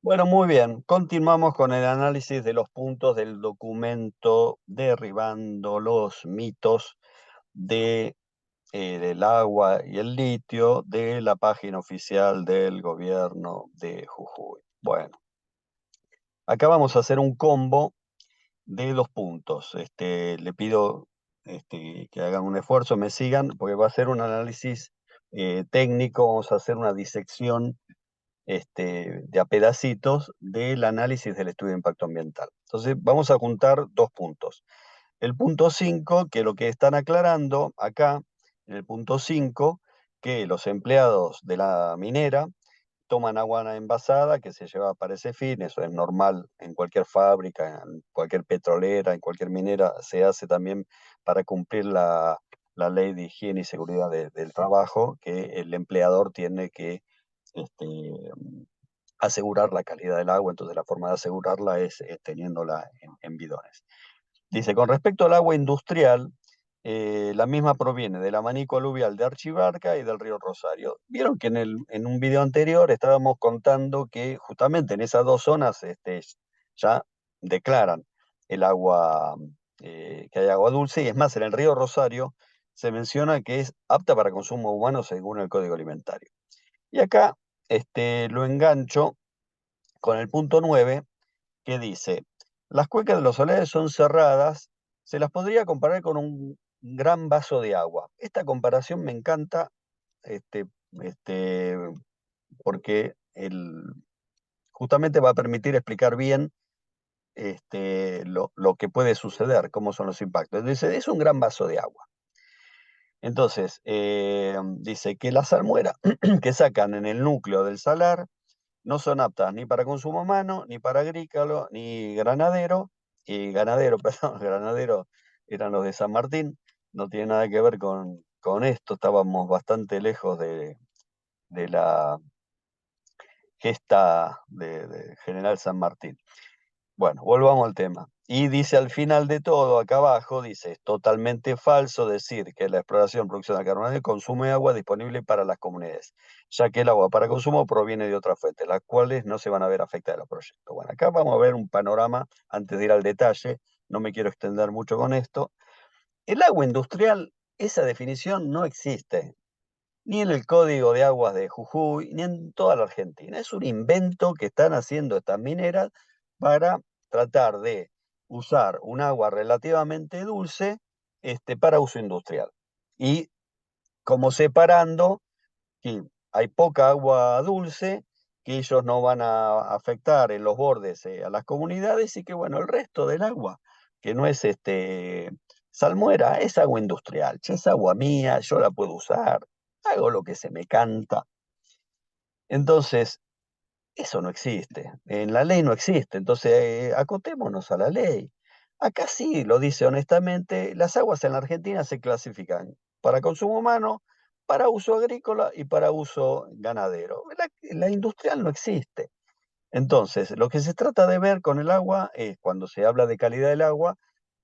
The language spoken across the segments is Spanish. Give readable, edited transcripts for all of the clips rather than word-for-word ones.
Bueno, muy bien. Continuamos con el análisis de los puntos del documento Derribando los mitos de, del agua y el litio de la página oficial del gobierno de Jujuy. Bueno, acá vamos a hacer un combo de 2 puntos. Le pido que hagan un esfuerzo, me sigan, porque va a ser un análisis técnico, vamos a hacer una disección de a pedacitos del análisis del estudio de impacto ambiental. Entonces, vamos a juntar 2 puntos. El punto 5, que lo que están aclarando acá, en el punto 5, que los empleados de la minera toman agua envasada que se lleva para ese fin. Eso es normal en cualquier fábrica, en cualquier petrolera, en cualquier minera, se hace también para cumplir la ley de higiene y seguridad del trabajo, que el empleador tiene que este, asegurar la calidad del agua. Entonces la forma de asegurarla es teniéndola en bidones. Dice, con respecto al agua industrial, la misma proviene del abanico aluvial de Archibarca y del río Rosario. Vieron que en un video anterior estábamos contando que justamente en esas dos zonas ya declaran el agua, que hay agua dulce, y es más, en el río Rosario se menciona que es apta para consumo humano según el Código Alimentario. Y acá lo engancho con el punto 9, que dice, las cuencas de los salares son cerradas, se las podría comparar con un gran vaso de agua. Esta comparación me encanta, este, este, porque justamente va a permitir explicar bien lo que puede suceder, cómo son los impactos. Dice, es un gran vaso de agua. Entonces, dice que las salmueras que sacan en el núcleo del salar no son aptas ni para consumo humano, ni para agrícola, ni ganadero. Y ganadero, perdón, ganadero eran los de San Martín, no tiene nada que ver con esto, estábamos bastante lejos de la gesta de General San Martín. Bueno, volvamos al tema. Y dice al final de todo, acá abajo, dice, es totalmente falso decir que la exploración, producción de carbono consume agua disponible para las comunidades, ya que el agua para consumo proviene de otras fuentes, las cuales no se van a ver afectadas a los proyectos. Bueno, acá vamos a ver un panorama antes de ir al detalle, no me quiero extender mucho con esto. El agua industrial, esa definición no existe, ni en el Código de Aguas de Jujuy, ni en toda la Argentina. Es un invento que están haciendo estas mineras para tratar de usar un agua relativamente dulce para uso industrial. Y como separando que hay poca agua dulce, que ellos no van a afectar en los bordes a las comunidades, y que bueno, el resto del agua, que no es salmuera, es agua industrial, che, es agua mía, yo la puedo usar, hago lo que se me canta. Entonces, eso no existe, en la ley no existe, entonces acotémonos a la ley. Acá sí lo dice honestamente, las aguas en la Argentina se clasifican para consumo humano, para uso agrícola y para uso ganadero. La industrial no existe. Entonces, lo que se trata de ver con el agua es, cuando se habla de calidad del agua,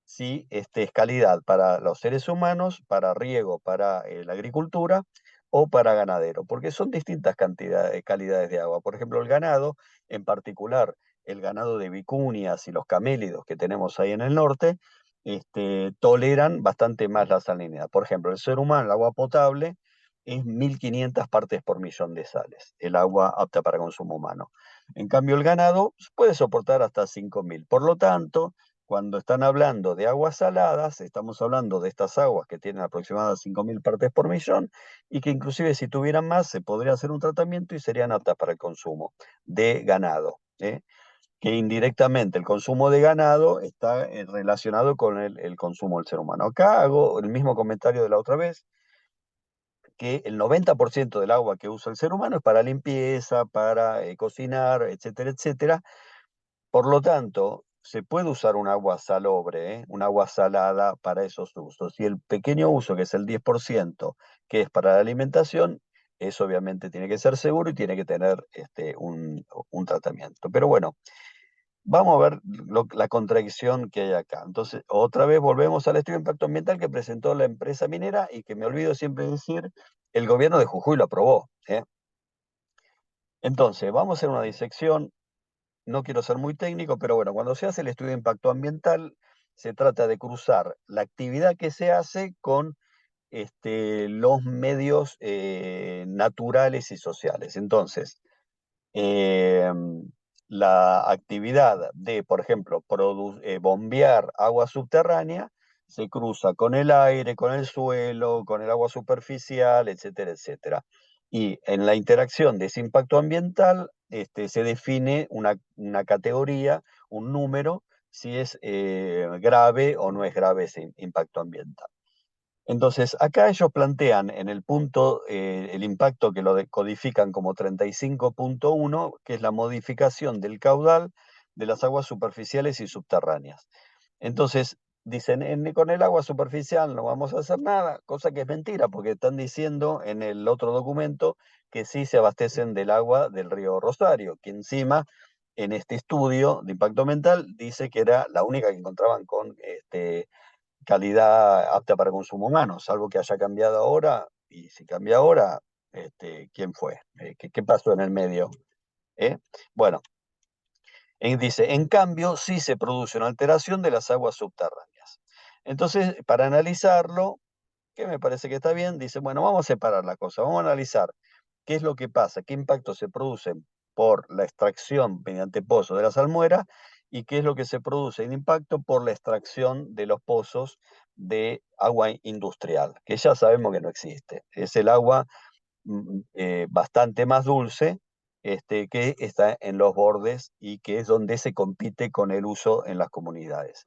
si es calidad para los seres humanos, para riego, para la agricultura o para ganadero, porque son distintas cantidades, calidades de agua. Por ejemplo, el ganado, en particular el ganado de vicunias y los camélidos que tenemos ahí en el norte, toleran bastante más la salinidad. Por ejemplo, el ser humano, el agua potable, es 1500 partes por millón de sales, el agua apta para consumo humano. En cambio, el ganado puede soportar hasta 5000. Por lo tanto, cuando están hablando de aguas saladas, estamos hablando de estas aguas que tienen aproximadamente 5000 partes por millón, y que inclusive si tuvieran más se podría hacer un tratamiento y serían aptas para el consumo de ganado. Que indirectamente el consumo de ganado está relacionado con el consumo del ser humano. Acá hago el mismo comentario de la otra vez, que el 90% del agua que usa el ser humano es para limpieza, para cocinar, etcétera, etcétera. Por lo tanto, se puede usar un agua salobre, un agua salada para esos usos. Y el pequeño uso, que es el 10%, que es para la alimentación, eso obviamente tiene que ser seguro y tiene que tener un tratamiento. Pero bueno, vamos a ver la contradicción que hay acá. Entonces, otra vez volvemos al estudio de impacto ambiental que presentó la empresa minera y que me olvido siempre decir, el gobierno de Jujuy lo aprobó. Entonces, vamos a hacer una disección. no quiero ser muy técnico, pero bueno, cuando se hace el estudio de impacto ambiental, se trata de cruzar la actividad que se hace con los medios naturales y sociales. Entonces, em, la actividad de, por ejemplo, bombear agua subterránea se cruza con el aire, con el suelo, con el agua superficial, etcétera, etcétera. Y en la interacción de ese impacto ambiental, se define una categoría, un número, si es grave o no es grave ese impacto ambiental. Entonces, acá ellos plantean en el punto, el impacto que lo codifican como 35.1, que es la modificación del caudal de las aguas superficiales y subterráneas. Entonces, dicen, con el agua superficial no vamos a hacer nada, cosa que es mentira, porque están diciendo en el otro documento que sí se abastecen del agua del río Rosario, que encima en este estudio de impacto ambiental dice que era la única que encontraban con calidad apta para consumo humano, salvo que haya cambiado ahora, y si cambia ahora, ¿quién fue? ¿Qué pasó en el medio? ¿Eh? Bueno, dice, en cambio, sí se produce una alteración de las aguas subterráneas. Entonces, para analizarlo, que me parece que está bien, dice, bueno, vamos a separar la cosa, vamos a analizar qué es lo que pasa, qué impactos se producen por la extracción mediante pozo de la salmuera y qué es lo que se produce en impacto por la extracción de los pozos de agua industrial, que ya sabemos que no existe. Es el agua bastante más dulce, que está en los bordes y que es donde se compite con el uso en las comunidades.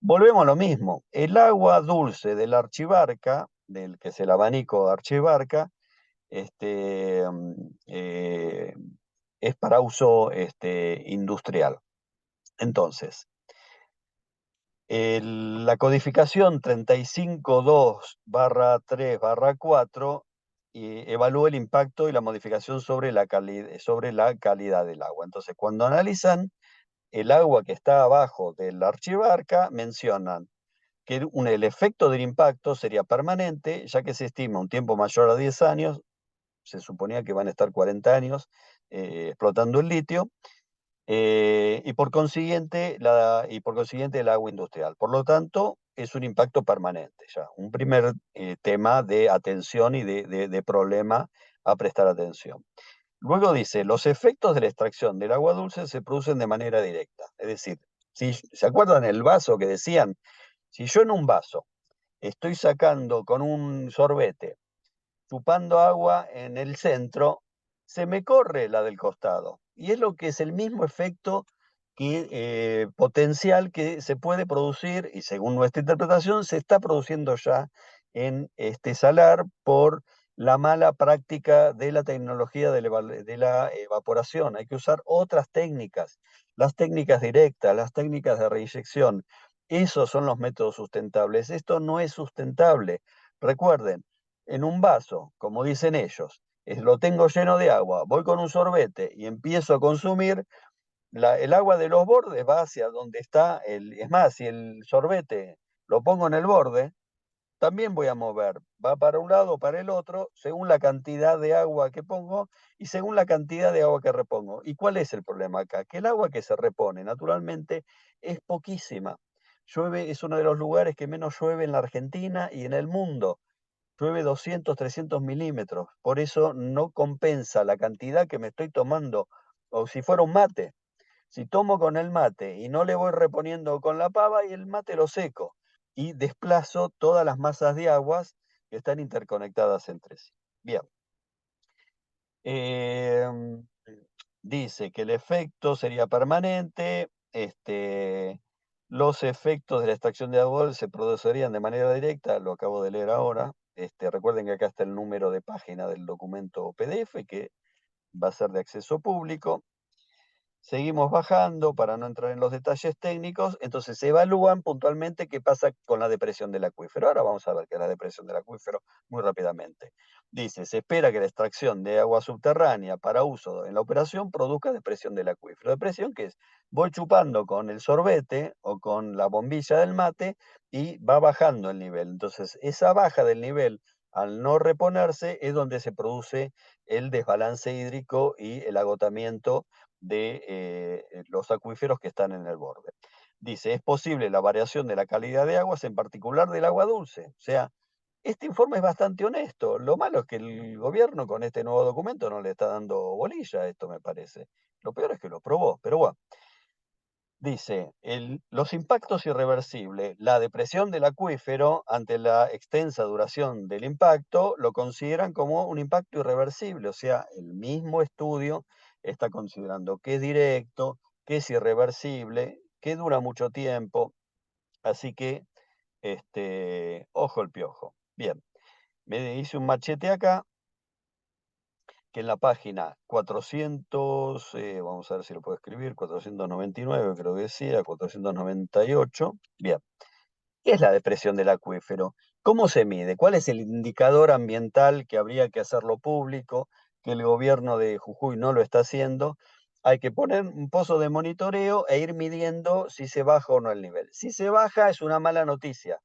Volvemos a lo mismo. El agua dulce de la Archibarca, del que es el abanico de Archibarca, este, mm, eh, es para uso industrial. Entonces, la codificación 352-3-4 evalúa el impacto y la modificación sobre la calidad del agua. Entonces, cuando analizan el agua que está abajo de la Archibarca, mencionan que el efecto del impacto sería permanente, ya que se estima un tiempo mayor a 10 años, se suponía que van a estar 40 años explotando el litio, y por consiguiente el agua industrial. Por lo tanto, es un impacto permanente ya, un primer tema de atención y de problema a prestar atención. Luego dice, los efectos de la extracción del agua dulce se producen de manera directa. Es decir, si se acuerdan el vaso que decían, si yo en un vaso estoy sacando con un sorbete, chupando agua en el centro, se me corre la del costado. Y es lo que es el mismo efecto potencial que se puede producir, y según nuestra interpretación, se está produciendo ya en este salar por la mala práctica de la tecnología de la evaporación. Hay que usar otras técnicas, las técnicas directas, las técnicas de reinyección. Esos son los métodos sustentables. Esto no es sustentable. Recuerden, en un vaso, como dicen ellos, lo tengo lleno de agua, voy con un sorbete y empiezo a consumir, el agua de los bordes va hacia donde está es más, si el sorbete lo pongo en el borde, también voy a mover, va para un lado o para el otro, según la cantidad de agua que pongo y según la cantidad de agua que repongo. ¿Y cuál es el problema acá? Que el agua que se repone naturalmente es poquísima. Llueve, es uno de los lugares que menos llueve en la Argentina y en el mundo. Llueve 200, 300 milímetros. Por eso no compensa la cantidad que me estoy tomando. O si fuera un mate. Si tomo con el mate y no le voy reponiendo con la pava, y el mate lo seco. Y desplazo todas las masas de aguas que están interconectadas entre sí. Bien. Em, Dice que el efecto sería permanente. Los efectos de la extracción de agua se producirían de manera directa, lo acabo de leer ahora. Recuerden que acá está el número de página del documento PDF que va a ser de acceso público. Seguimos bajando para no entrar en los detalles técnicos, entonces se evalúan puntualmente qué pasa con la depresión del acuífero. Ahora vamos a ver qué es la depresión del acuífero muy rápidamente. Dice, se espera que la extracción de agua subterránea para uso en la operación produzca depresión del acuífero. Depresión que es, voy chupando con el sorbete o con la bombilla del mate y va bajando el nivel. Entonces, esa baja del nivel al no reponerse es donde se produce el desbalance hídrico y el agotamiento de los acuíferos que están en el borde. Dice, es posible la variación de la calidad de aguas, en particular del agua dulce. O sea, este informe es bastante honesto. Lo malo es que el gobierno con este nuevo documento no le está dando bolilla a esto, me parece. Lo peor es que lo probó, pero bueno. Dice, los impactos irreversibles, la depresión del acuífero ante la extensa duración del impacto, lo consideran como un impacto irreversible. O sea, el mismo estudio está considerando que es directo, que es irreversible, que dura mucho tiempo. Así que, ojo el piojo. Bien, me hice un machete acá que en la página 400, vamos a ver si lo puedo escribir, 499 creo que decía, 498. Bien, ¿qué es la depresión del acuífero? ¿Cómo se mide? ¿Cuál es el indicador ambiental que habría que hacerlo público, que el gobierno de Jujuy no lo está haciendo? Hay que poner un pozo de monitoreo e ir midiendo si se baja o no el nivel. Si se baja es una mala noticia,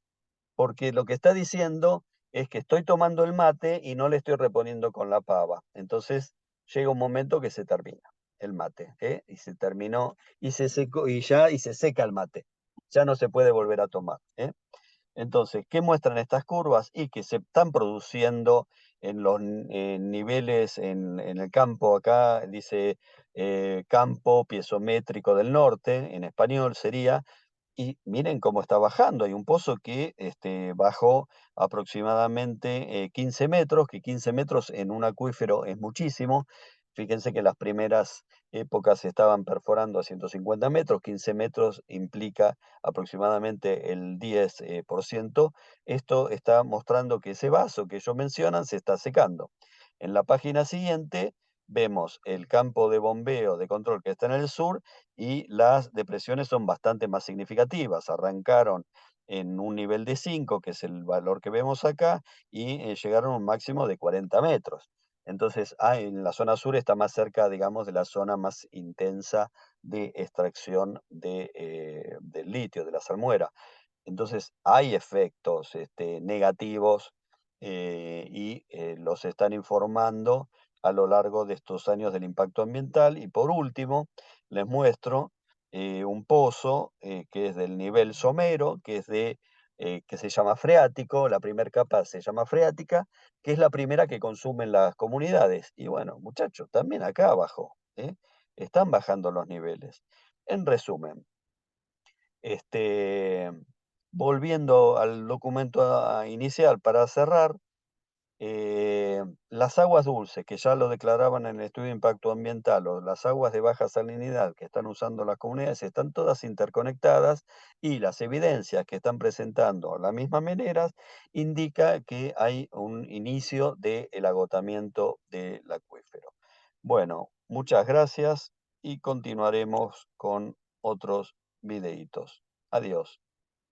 porque lo que está diciendo es que estoy tomando el mate y no le estoy reponiendo con la pava. Entonces llega un momento que se termina el mate, ¿eh? Y se terminó y se secó y se seca el mate. Ya no se puede volver a tomar, ¿eh? Entonces, ¿qué muestran estas curvas? Y que se están produciendo en los niveles en el campo, acá dice campo piezométrico del norte, en español sería, y miren cómo está bajando. Hay un pozo que bajó aproximadamente 15 metros, que 15 metros en un acuífero es muchísimo. Fíjense que las primeras épocas se estaban perforando a 150 metros, 15 metros implica aproximadamente el 10%. Esto está mostrando que ese vaso que ellos mencionan se está secando. En la página siguiente vemos el campo de bombeo de control que está en el sur y las depresiones son bastante más significativas. Arrancaron en un nivel de 5, que es el valor que vemos acá, y llegaron a un máximo de 40 metros. Entonces, en la zona sur está más cerca, digamos, de la zona más intensa de extracción del litio, de la salmuera. Entonces, hay efectos negativos y los están informando a lo largo de estos años del impacto ambiental. Y por último, les muestro un pozo que es del nivel somero, que se llama freático, la primera capa se llama freática, que es la primera que consumen las comunidades. Y bueno, muchachos, también acá abajo, están bajando los niveles. En resumen, este, volviendo al documento inicial para cerrar, las aguas dulces, que ya lo declaraban en el estudio de impacto ambiental, o las aguas de baja salinidad que están usando las comunidades, están todas interconectadas y las evidencias que están presentando las mismas mineras indica que hay un inicio del agotamiento del acuífero. Bueno, muchas gracias y continuaremos con otros videitos. Adiós.